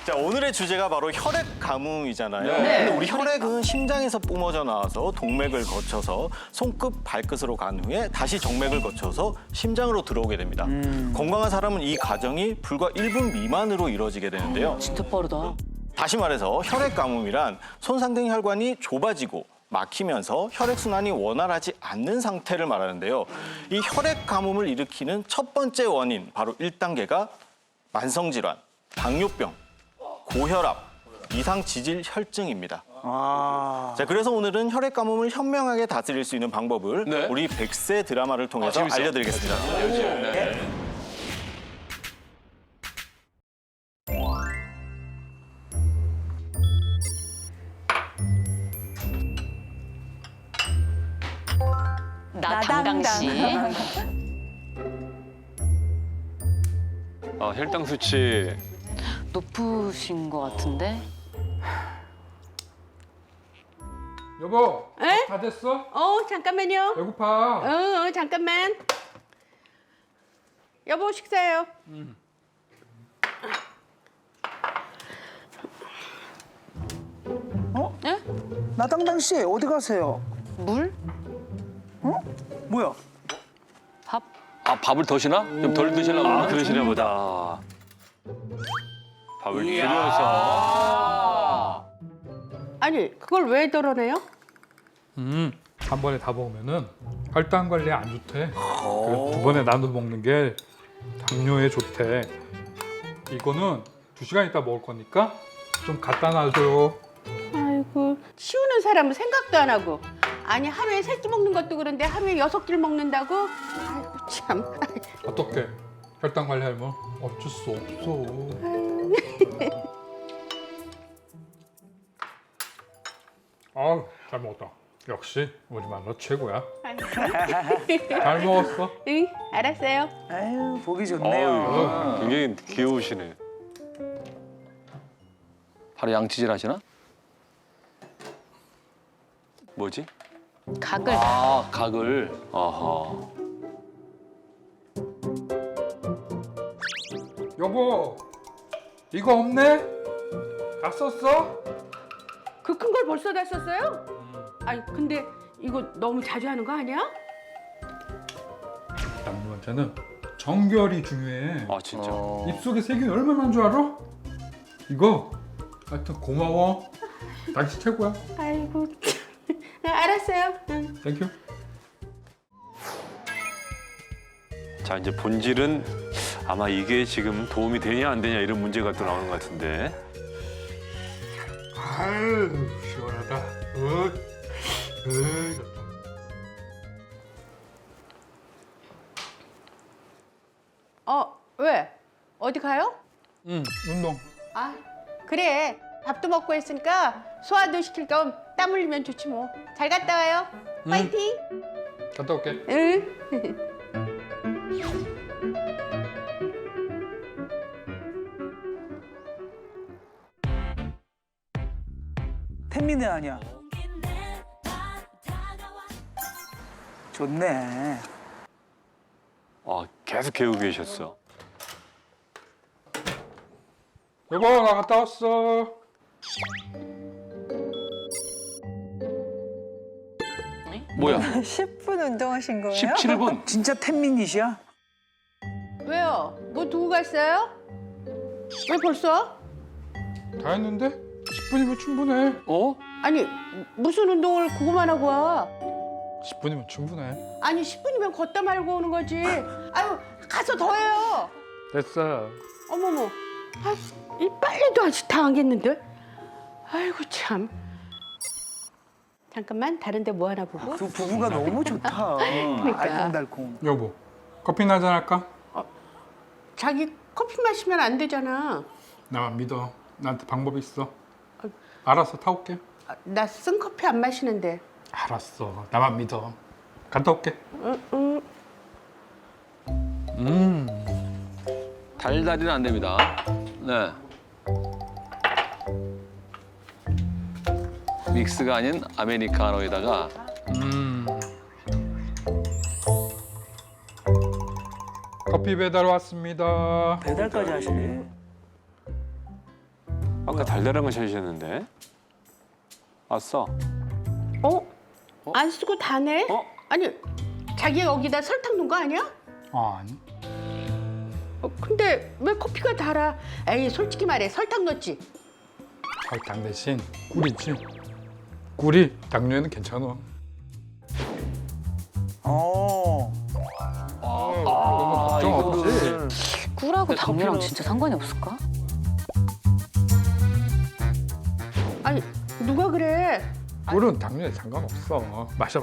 자, 오늘의 주제가 바로 혈액 가뭄이잖아요. 네. 근데 우리 혈액은 심장에서 뿜어져 나와서 동맥을 거쳐서 손끝, 발끝으로 간 후에 다시 정맥을 거쳐서 심장으로 들어오게 됩니다. 건강한 사람은 이 과정이 불과 1분 미만으로 이루어지게 되는데요. 진짜 빠르다. 다시 말해서 혈액 가뭄이란 손상된 혈관이 좁아지고 막히면서 혈액순환이 원활하지 않는 상태를 말하는데요. 이 혈액 가뭄을 일으키는 첫 번째 원인, 바로 1단계가 만성질환, 당뇨병, 고혈압, 이상지질 혈증입니다. 자, 그래서 오늘은 혈액 가뭄을 현명하게 다스릴 수 있는 방법을 네. 우리 100세 드라마를 통해서 재밌어. 알려드리겠습니다. 네. 나당당 씨. 아, 혈당 수치. 높으신 것 같은데? 여보, 에? 다 됐어? 잠깐만요. 배고파. 잠깐만. 여보, 식사해요. 나당당 씨 어디 가세요? 물? 뭐야? 밥? 아, 밥을 더시나? 좀 덜 드시려고 그러시나 보다. 밥을 줄여서. 아니, 그걸 왜 덜어내요? 한 번에 다 먹으면은 혈당 관리에 안 좋대. 그래서 두 번에 나눠 먹는 게 당뇨에 좋대. 이거는 2시간 있다 먹을 거니까 좀 갖다 놔줘요. 아이고, 치우는 사람은 생각도 안 하고. 아니, 하루에 3끼 먹는 것도 그런데 하루에 6끼를 먹는다고? 아이고, 참. 어떻게? 혈당 관리하면 어쩔 수 없어. 아우, 잘 먹었다. 역시 우리 만나 최고야. 잘 먹었어. 응, 알았어요. 아유 보기 좋네요. 굉장히 귀여우시네. 바로 양치질 하시나? 뭐지? 각을. 아, 각을. 아하. 여보, 이거 없네? 다 썼어? 그 큰 걸 벌써 다 썼어요? 아니, 근데 이거 너무 자주 하는 거 아니야? 당뇨한테는 정결이 중요해. 아, 진짜. 입속에 세균이 얼마나 많은 줄 알아? 이거 하여튼 고마워. 당신 최고야. 아이고, 알았어요. 응. 땡큐. 자, 이제 본질은 아마 이게 지금 도움이 되냐 안 되냐 이런 문제가 또 나오는 것 같은데. 아유 시원하다. 좋다. 왜? 어디 가요? 운동. 아, 그래. 밥도 먹고 했으니까 소화도 시킬 겸 땀 흘리면 좋지 뭐. 잘 갔다 와요. 파이팅! 갔다 올게. 응. 태민이 아니야. 좋네. 아, 계속 개우고 계셨어. 여보 나 갔다 왔어. 뭐야? 10분 운동하신 거예요? 17분? 진짜 태민이시야? 왜요? 뭐 두고 갔어요? 왜 벌써? 다 했는데 10분이면 충분해. 어? 아니, 무슨 운동을 그거만 하고 와? 10분이면 충분해. 아니, 10분이면 걷다 말고 오는 거지. 아유, 가서 더 해요. 됐어. 어머머. 아, 이 빨래도 아직 다 안 했는데? 아이고, 참. 잠깐만, 다른 데 뭐 하나 보고. 두 부부가 너무 좋다. 알콩달콩. 여보 커피나 한잔 할까? 자기 커피 마시면 안 되잖아. 나만 믿어. 나한테 방법이 있어. 알았어 타올게. 나 쓴 커피 안 마시는데. 알았어 나만 믿어. 갔다 올게. 달달이는 안 됩니다. 네. 믹스가 아닌 아메리카노에다가 커피 배달 왔습니다. 배달까지 하시네. 아까 달달한 거 찾으셨는데. 아싸. 안 쓰고 다네? 어? 아니 자기 여기다 설탕 넣은 거 아니야? 아니. 근데 왜 커피가 달아? 에이 솔직히 말해 설탕 넣었지? 설탕 대신 꿀이지. 꿀이 당뇨에는 괜찮아. 어. 걱정 없지. 꿀하고 당뇨랑 진짜 상관이 없을까? 아니 누가 그래? 꿀은 당뇨에 상관없어. 마셔.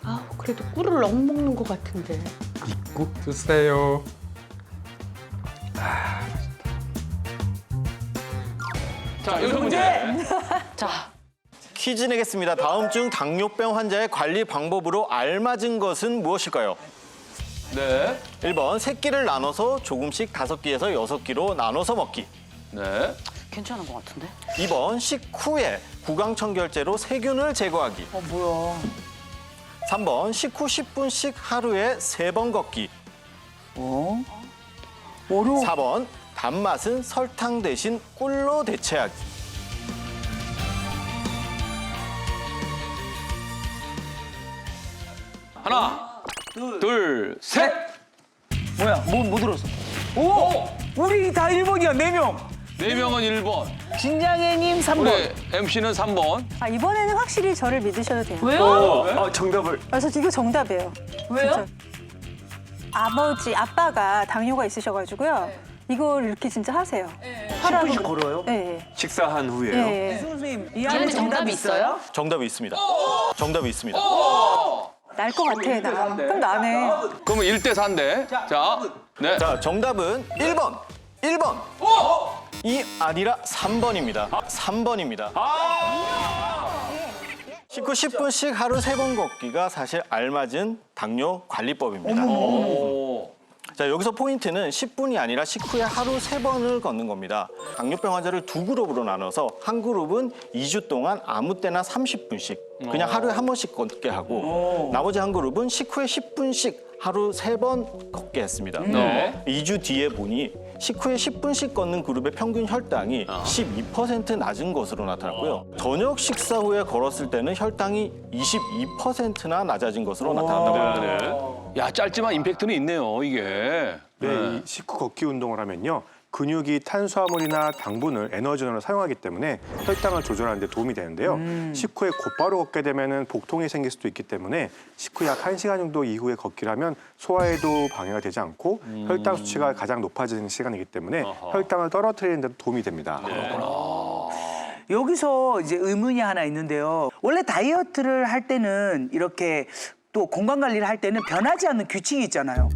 아 그래도 꿀을 너무 먹는 것 같은데. 믿고 드세요. 자, 여기서 문제. 자, 퀴즈 내겠습니다. 다음 중 당뇨병 환자의 관리 방법으로 알맞은 것은 무엇일까요? 네. 1번 새끼를 나눠서 조금씩 5끼에서 6끼로 나눠서 먹기. 네. 괜찮은 것 같은데? 2번 식후에 구강청결제로 세균을 제거하기. 뭐야. 3번 식후 10분씩 하루에 3번 걷기. 어려워. 4번 단맛은 설탕 대신 꿀로 대체하기. 하나, 둘, 셋. 뭐야? 뭐 들었어? 오! 우리 다 1번이야, 4명. 4명은 1번. 진장애님 3번. 우리 MC는 3번. 아, 이번에는 확실히 저를 믿으셔도 돼요. 왜요? 정답을. 그래서 이거 정답이에요. 왜요? 아빠가 당뇨가 있으셔가지고요. 이걸 이렇게 진짜 하세요. 10분씩 걸어요? 네. 식사한 후에요. 네. 선생님, 이 얘는 안에 정답이 있어요? 정답이 있습니다. 정답이 있습니다. 날 것 같아, 나. 그럼 나네. 그러면 1대 4인데. 자, 네. 자, 정답은 1번. 1번. 이 아니라 3번입니다. 3번입니다. 식후 10분씩 하루 3번 걷기가 사실 알맞은 당뇨 관리법입니다. 자, 여기서 포인트는 10분이 아니라 식후에 하루 3번을 걷는 겁니다. 당뇨병 환자를 2그룹으로 나눠서 한 그룹은 2주 동안 아무 때나 30분씩 그냥 하루에 한 번씩 걷게 하고 나머지 한 그룹은 식후에 10분씩 하루 3번 걷게 했습니다. 네. 2주 뒤에 보니 식후에 10분씩 걷는 그룹의 평균 혈당이 12% 낮은 것으로 나타났고요. 저녁 식사 후에 걸었을 때는 혈당이 22%나 낮아진 것으로 나타났다고 합니다. 야, 짧지만 임팩트는 있네요, 이게. 네, 이 식후 걷기 운동을 하면요. 근육이 탄수화물이나 당분을 에너지원으로 사용하기 때문에 혈당을 조절하는 데 도움이 되는데요. 식후에 곧바로 걷게 되면 복통이 생길 수도 있기 때문에 식후 약 1시간 정도 이후에 걷기를 하면 소화에도 방해가 되지 않고 혈당 수치가 가장 높아지는 시간이기 때문에 혈당을 떨어뜨리는 데도 도움이 됩니다. 여기서 이제 의문이 하나 있는데요. 원래 다이어트를 할 때는 이렇게 또 건강관리를 할 때는 변하지 않는 규칙이 있잖아요.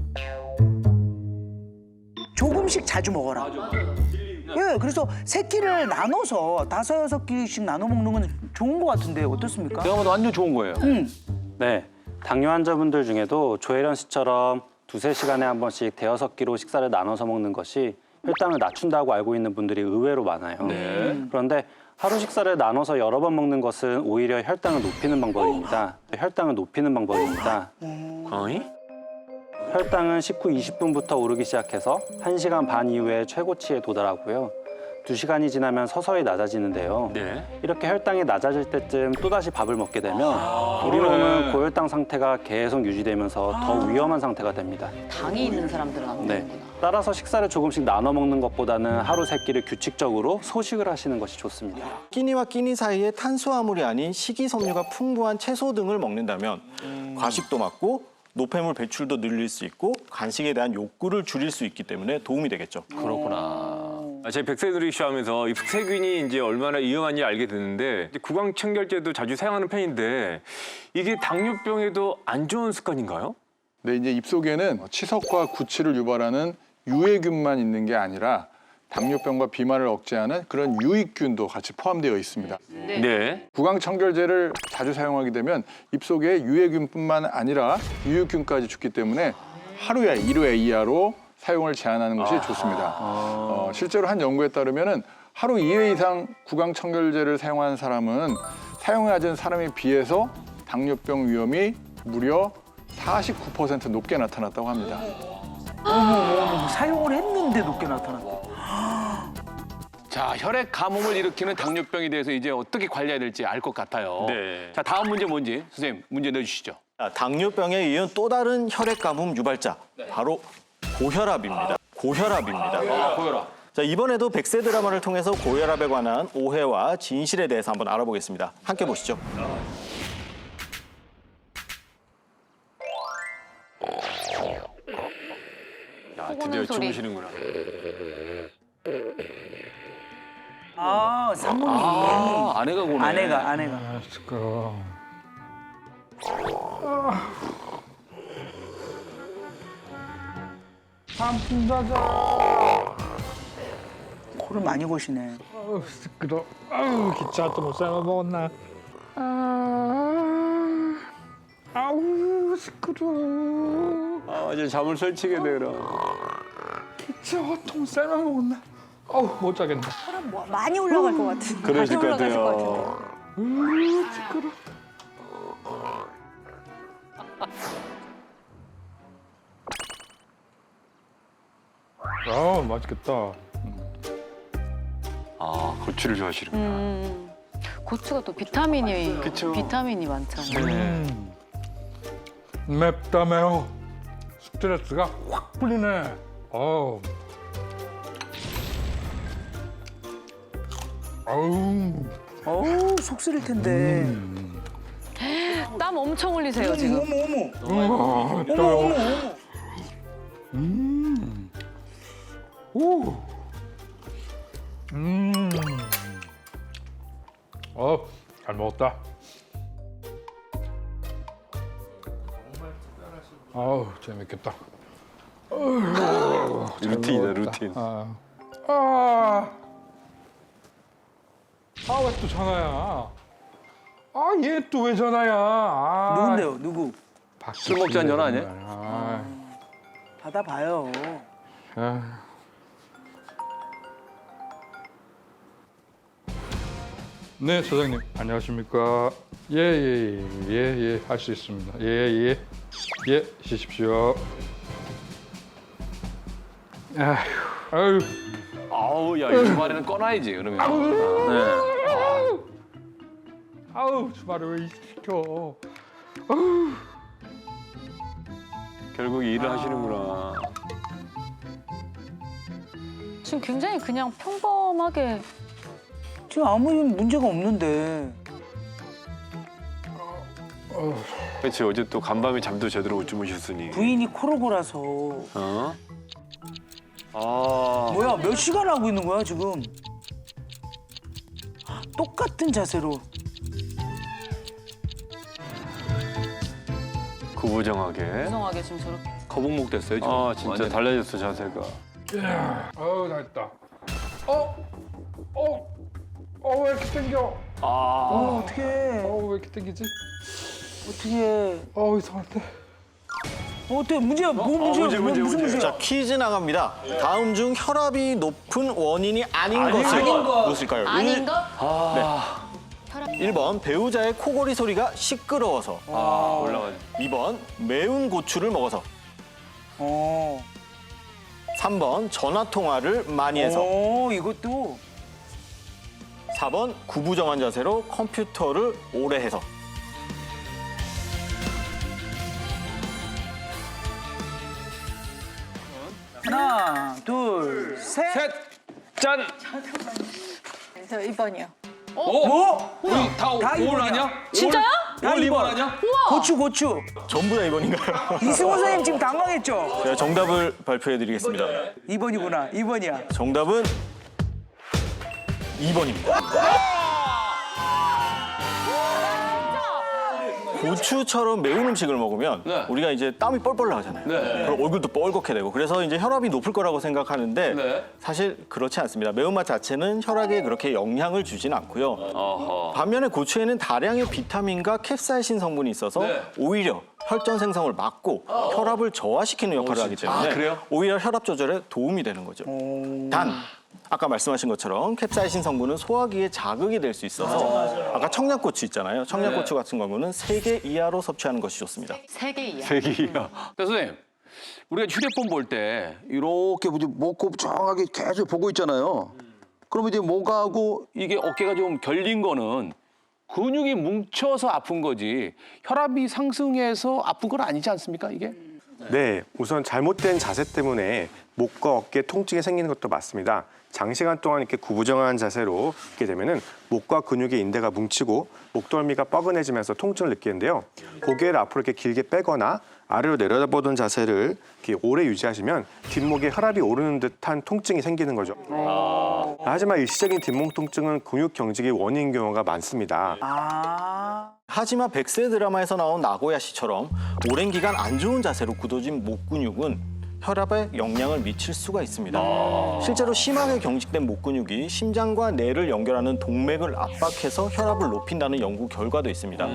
조금씩 자주 먹어라. 예, 그래서 세 끼를 나눠서 5, 6끼씩 나눠 먹는 건 좋은 것 같은데 어떻습니까? 내가 봐도 완전 좋은 거예요. 네, 당뇨 환자분들 중에도 조혜련 씨처럼 2~3시간에 한 번씩 5~6끼로 식사를 나눠서 먹는 것이 혈당을 낮춘다고 알고 있는 분들이 의외로 많아요. 그런데 하루 식사를 나눠서 여러 번 먹는 것은 오히려 혈당을 높이는 방법입니다. 혈당을 높이는 방법입니다. 어이? 혈당은 식후 20분부터 오르기 시작해서 1시간 반 이후에 최고치에 도달하고요. 2시간이 지나면 서서히 낮아지는데요. 네. 이렇게 혈당이 낮아질 때쯤 또다시 밥을 먹게 되면 우리 몸은 고혈당 상태가 계속 유지되면서 더 위험한 상태가 됩니다. 당이 있는 사람들은 안 네. 되는구나. 따라서 식사를 조금씩 나눠 먹는 것보다는 하루 3끼를 규칙적으로 소식을 하시는 것이 좋습니다. 끼니와 끼니 사이에 탄수화물이 아닌 식이섬유가 풍부한 채소 등을 먹는다면 과식도 막고 노폐물 배출도 늘릴 수 있고 간식에 대한 욕구를 줄일 수 있기 때문에 도움이 되겠죠. 그렇구나. 제 백세누리 쇼 하면서 이 세균이 이제 얼마나 위험한지 알게 됐는데 구강청결제도 자주 사용하는 편인데 이게 당뇨병에도 안 좋은 습관인가요? 네, 이제 입속에는 치석과 구취를 유발하는 유해균만 있는 게 아니라 당뇨병과 비만을 억제하는 그런 유익균도 같이 포함되어 있습니다. 네. 구강청결제를 자주 사용하게 되면 입속에 유해균뿐만 아니라 유익균까지 죽기 때문에 하루에 1회 이하로 사용을 제한하는 것이 좋습니다. 실제로 한 연구에 따르면 하루 2회 이상 구강청결제를 사용하는 사람은 사용하지 않은 사람에 비해서 당뇨병 위험이 무려 49% 높게 나타났다고 합니다. 사용을 했는데 높게 나타났대. 자, 혈액 가뭄을 일으키는 당뇨병에 대해서 이제 어떻게 관리해야 될지 알 것 같아요. 네. 자, 다음 문제 뭔지 선생님 문제 내주시죠. 자, 당뇨병에 이은 또 다른 혈액 가뭄 유발자 바로 고혈압입니다. 고혈압입니다. 고혈압. 자, 이번에도 100세 드라마를 통해서 고혈압에 관한 오해와 진실에 대해서 한번 알아보겠습니다. 함께 보시죠. 야, 드디어 소리. 주무시는구나. 아, 산모님. 아, 아내가 고네. 아내가. 아, 시끄러. 한푼 자자. 코를 많이 고시네. 아우 시끄러. 아우 기차 또 못 삶아 먹었나. 아우 시끄러. 아, 이제 잠을 설치게 되라. 기차 또 못 삶아 먹었나. 아우 못 자겠네. 많이 올라갈 것 같은. 그러실 것 올라가실 같아요. 같은데. 시끄러. 아 맛있겠다. 아, 고추를 좋아하시는구나. 고추가 또 비타민이 많잖아요. 맵다 매워. 스트레스가 확 풀리네. 어우. 아우. 어우, 속 쓰릴 텐데. 땀 엄청 흘리세요 지금. 어머. 뜨거워. 오. 잘 먹었다. 아우, 재밌겠다. 루틴이다, 루틴. 왜 또 전화야? 얘 또 왜 전화야? 누군데요? 누구? 술 먹자는 전화 아니에요? 받아봐요. 네, 사장님. 안녕하십니까? 예, 할 수 있습니다. 예, 쉬십시오. 아유, 아우, 야, 이 주말에는 꺼놔야지 그러면. 아우, 주말에 왜 시켜? 결국 일을 하시는구나. 지금 굉장히 그냥 평범하게 지금 아무 문제가 없는데. 그렇지, 어제 또 간밤에 잠도 제대로 못 주무셨으니. 부인이 코를 골아서. 어? 아, 뭐야, 몇 시간 하고 있는 거야, 지금? 똑같은 자세로. 구부정하게. 이상하게 지금 저렇게. 거북목 됐어요 지금. 아, 진짜 완전. 달라졌어, 자세가. 아우, 다 했다. 왜 이렇게 땡겨? 어떡해. 왜 이렇게 땡기지? 어떡해. 이상한데. 어때? 문제야? 무슨 문제야? 자, 퀴즈 나갑니다. 다음 중 혈압이 높은 원인이 아닌 것은 무엇일까요? 아닌 것? 네. 1번 배우자의 코골이 소리가 시끄러워서. 올라가지. 2번 매운 고추를 먹어서. 3번 전화 통화를 많이 해서. 이것도. 4번 구부정한 자세로 컴퓨터를 오래 해서. 하나, 둘, 셋. 짠. 저 2번이요. 우리 다 다 5번 이번이야. 아니야? 진짜요? 다 5번 이번. 아니야? 고추. 전부 다 2번인가요? 이승호 선생님 지금 당황했죠? 제가 정답을 발표해드리겠습니다. 2번이구나. 2번이야. 정답은 2번입니다. 고추처럼 매운 음식을 먹으면 네. 우리가 이제 땀이 뻘뻘 나잖아요. 네. 그리고 얼굴도 뻘겋게 되고 그래서 이제 혈압이 높을 거라고 생각하는데 네. 사실 그렇지 않습니다. 매운맛 자체는 혈압에 그렇게 영향을 주진 않고요. 어허. 반면에 고추에는 다량의 비타민과 캡사이신 성분이 있어서 네. 오히려 혈전 생성을 막고 혈압을 저하시키는 역할을 하기 때문에 그래요? 오히려 혈압 조절에 도움이 되는 거죠. 단 아까 말씀하신 것처럼 캡사이신 성분은 소화기에 자극이 될 수 있어서 아까 청양고추 있잖아요. 청양고추 같은 경우는 3개 이하로 섭취하는 것이 좋습니다. 3개 이하. 세기야. 선생님, 우리가 휴대폰 볼 때 이렇게 뭐지 먹고 정하게 계속 보고 있잖아요. 그러면 이제 목하고 이게 어깨가 좀 결린 거는 근육이 뭉쳐서 아픈 거지 혈압이 상승해서 아픈 건 아니지 않습니까, 이게? 네, 우선 잘못된 자세 때문에 목과 어깨 통증이 생기는 것도 맞습니다. 장시간 동안 이렇게 구부정한 자세로 있게 되면은 목과 근육의 인대가 뭉치고 목덜미가 뻐근해지면서 통증을 느끼는데요. 고개를 앞으로 이렇게 길게 빼거나 아래로 내려다보던 자세를 이렇게 오래 유지하시면 뒷목에 혈압이 오르는 듯한 통증이 생기는 거죠. 하지만 일시적인 뒷목 통증은 근육 경직의 원인인 경우가 많습니다. 하지만 백세 드라마에서 나온 나고야 씨처럼 오랜 기간 안 좋은 자세로 굳어진 목 근육은 혈압에 영향을 미칠 수가 있습니다. 실제로 심하게 경직된 목 근육이 심장과 뇌를 연결하는 동맥을 압박해서 혈압을 높인다는 연구 결과도 있습니다.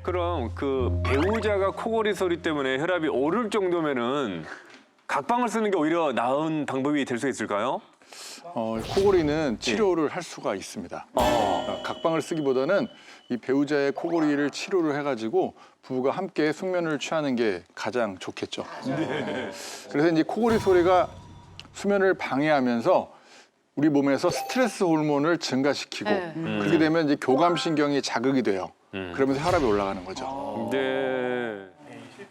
그럼 그 배우자가 코골이 소리 때문에 혈압이 오를 정도면은 각방을 쓰는 게 오히려 나은 방법이 될 수 있을까요? 코골이는 치료를 할 수가 있습니다. 각방을 쓰기보다는 이 배우자의 코골이를 치료를 해가지고 부부가 함께 숙면을 취하는 게 가장 좋겠죠. 그래서 이제 코골이 소리가 수면을 방해하면서 우리 몸에서 스트레스 호르몬을 증가시키고 그렇게 되면 이제 교감신경이 자극이 돼요. 그러면서 혈압이 올라가는 거죠. 네.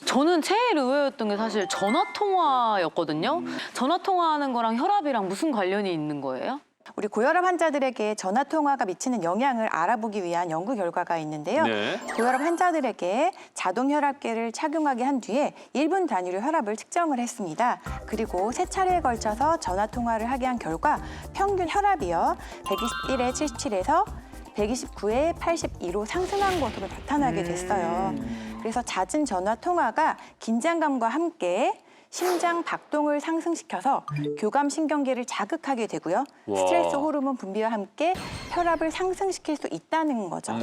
저는 제일 의외였던 게 사실 전화 통화였거든요. 전화 통화하는 거랑 혈압이랑 무슨 관련이 있는 거예요? 우리 고혈압 환자들에게 전화 통화가 미치는 영향을 알아보기 위한 연구 결과가 있는데요. 네. 고혈압 환자들에게 자동 혈압계를 착용하게 한 뒤에 1분 단위로 혈압을 측정을 했습니다. 그리고 3차례에 걸쳐서 전화 통화를 하게 한 결과 평균 혈압이요. 121에 77에서 129에 82로 상승한 것으로 나타나게 됐어요. 그래서 잦은 전화 통화가 긴장감과 함께 심장 박동을 상승시켜서 교감신경계를 자극하게 되고요. 스트레스 호르몬 분비와 함께 혈압을 상승시킬 수 있다는 거죠.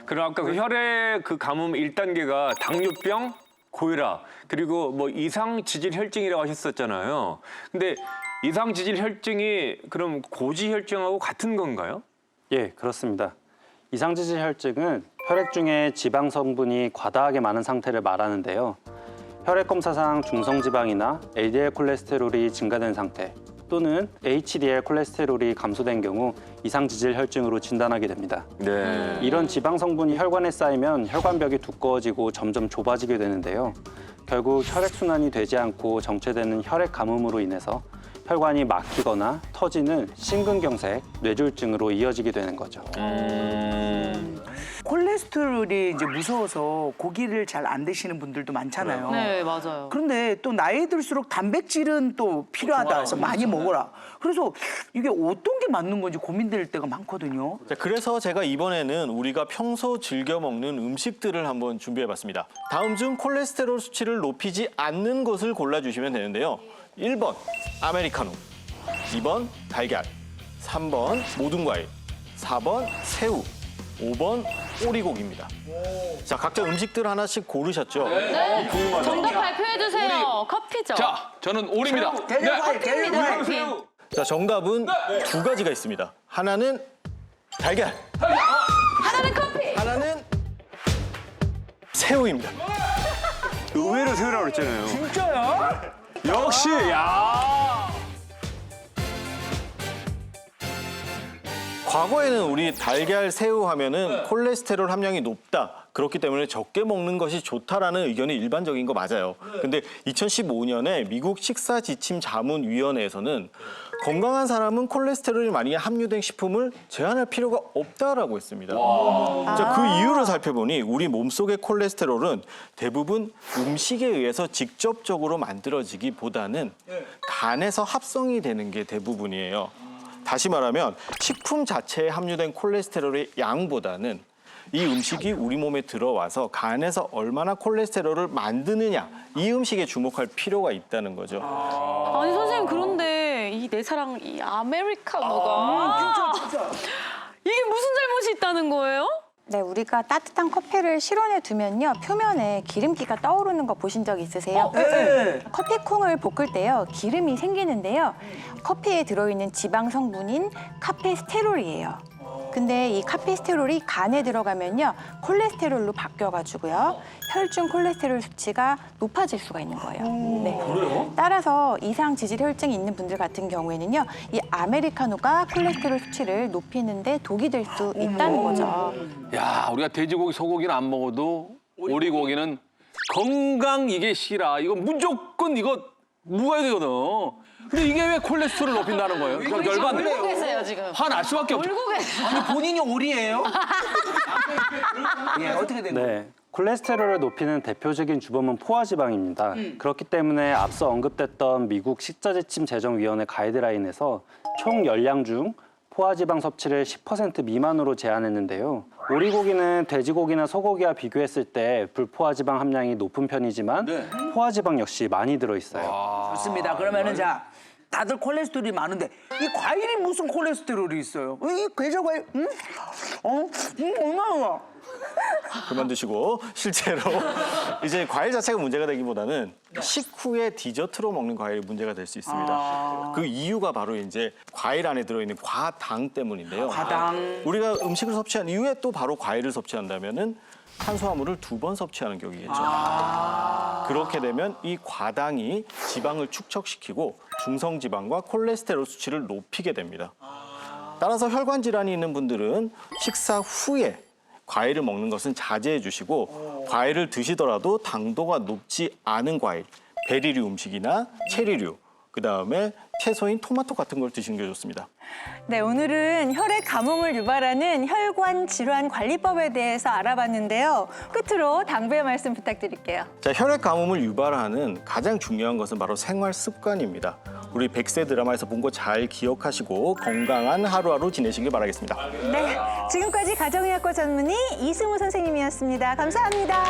그럼 아까 그 혈액 그 가뭄 1단계가 당뇨병, 고혈압, 그리고 뭐 이상지질혈증이라고 하셨었잖아요. 근데 이상지질혈증이 그럼 고지혈증하고 같은 건가요? 예, 그렇습니다. 이상지질혈증은 혈액 중에 지방 성분이 과다하게 많은 상태를 말하는데요. 혈액 검사상 중성지방이나 LDL 콜레스테롤이 증가된 상태 또는 HDL 콜레스테롤이 감소된 경우 이상지질혈증으로 진단하게 됩니다. 네. 이런 지방 성분이 혈관에 쌓이면 혈관벽이 두꺼워지고 점점 좁아지게 되는데요. 결국 혈액순환이 되지 않고 정체되는 혈액 가뭄으로 인해서 혈관이 막히거나 터지는 심근경색, 뇌졸중으로 이어지게 되는 거죠. 콜레스테롤이 이제 무서워서 고기를 잘 안 드시는 분들도 많잖아요. 네, 맞아요. 그런데 또 나이 들수록 단백질은 또 필요하다 해서 많이 먹어라. 그래서 이게 어떤 게 맞는 건지 고민될 때가 많거든요. 자, 그래서 제가 이번에는 우리가 평소 즐겨 먹는 음식들을 한번 준비해봤습니다. 다음 중 콜레스테롤 수치를 높이지 않는 것을 골라주시면 되는데요. 1번 아메리카노, 2번 달걀, 3번 모든 과일, 4번 새우, 5번 오리고기입니다. 자, 각자 음식들 하나씩 고르셨죠? 네. 정답 발표해주세요. 커피죠. 자, 저는 오리입니다. 커피입니다. 커피. 자, 정답은 두 가지가 있습니다. 하나는 달걀, 하나는 커피. 하나는 새우입니다. 의외로 새우라고 그랬잖아요. 진짜야? 역시, 야. 과거에는 우리 달걀, 새우 하면은 콜레스테롤 함량이 높다. 그렇기 때문에 적게 먹는 것이 좋다라는 의견이 일반적인 거 맞아요. 근데 2015년에 미국 식사지침자문위원회에서는 건강한 사람은 콜레스테롤이 많이 함유된 식품을 제한할 필요가 없다라고 했습니다. 자, 그 이유를 살펴보니 우리 몸속의 콜레스테롤은 대부분 음식에 의해서 직접적으로 만들어지기보다는 간에서 합성이 되는 게 대부분이에요. 다시 말하면 식품 자체에 함유된 콜레스테롤의 양보다는 이 음식이 우리 몸에 들어와서 간에서 얼마나 콜레스테롤을 만드느냐, 이 음식에 주목할 필요가 있다는 거죠. 아니 선생님, 그런데 이 내 사랑 이 아메리카노가 이게 무슨 잘못이 있다는 거예요? 네, 우리가 따뜻한 커피를 실온에 두면요, 표면에 기름기가 떠오르는 거 보신 적 있으세요? 네. 커피콩을 볶을 때요, 기름이 생기는데요. 커피에 들어있는 지방 성분인 카페스테롤이에요. 근데 이 카피스테롤이 간에 들어가면요 콜레스테롤로 바뀌어가지고요 혈중 콜레스테롤 수치가 높아질 수가 있는 거예요. 네. 따라서 이상 지질 혈증이 있는 분들 같은 경우에는요 이 아메리카노가 콜레스테롤 수치를 높이는데 독이 될 수 있다는 거죠. 야, 우리가 돼지고기, 소고기는 안 먹어도 오리고기는 건강 이게 시라. 이거 무조건 이거 먹어야 되거든. 근데 이게 왜 콜레스테롤을 높인다는 거예요? 그냥 열받네. 울고 계세요 지금. 화날 수밖에 없죠. 울고 계세요. 아니 본인이 오리예요? 예, 어떻게 된 거예요? 네. 콜레스테롤을 높이는 대표적인 주범은 포화지방입니다. 그렇기 때문에 앞서 언급됐던 미국 식자재침 제정위원회 가이드라인에서 총 열량 중 포화지방 섭취를 10% 미만으로 제한했는데요. 오리고기는 돼지고기나 소고기와 비교했을 때 불포화지방 함량이 높은 편이지만 포화지방 역시 많이 들어있어요. 좋습니다. 그러면은 자, 다들 콜레스테롤이 많은데 이 과일이 무슨 콜레스테롤이 있어요? 이 괴저 과일, 얼마나? 그만 드시고 실제로 이제 과일 자체가 문제가 되기보다는 식후에 디저트로 먹는 과일이 문제가 될 수 있습니다. 그 이유가 바로 이제 과일 안에 들어있는 과당 때문인데요. 과당. 우리가 음식을 섭취한 이후에 또 바로 과일을 섭취한다면은 탄수화물을 2번 섭취하는 격이겠죠. 그렇게 되면 이 과당이 지방을 축적시키고 중성지방과 콜레스테롤 수치를 높이게 됩니다. 따라서 혈관 질환이 있는 분들은 식사 후에 과일을 먹는 것은 자제해 주시고 과일을 드시더라도 당도가 높지 않은 과일, 베리류 음식이나 체리류, 그다음에 채소인 토마토 같은 걸 드시는 게 좋습니다. 네, 오늘은 혈액 가뭄을 유발하는 혈관 질환 관리법에 대해서 알아봤는데요. 끝으로 당부의 말씀 부탁드릴게요. 자, 혈액 가뭄을 유발하는 가장 중요한 것은 바로 생활 습관입니다. 우리 100세 드라마에서 본 거 잘 기억하시고 건강한 하루하루 지내시길 바라겠습니다. 네, 지금까지 가정의학과 전문의 이승우 선생님이었습니다. 감사합니다.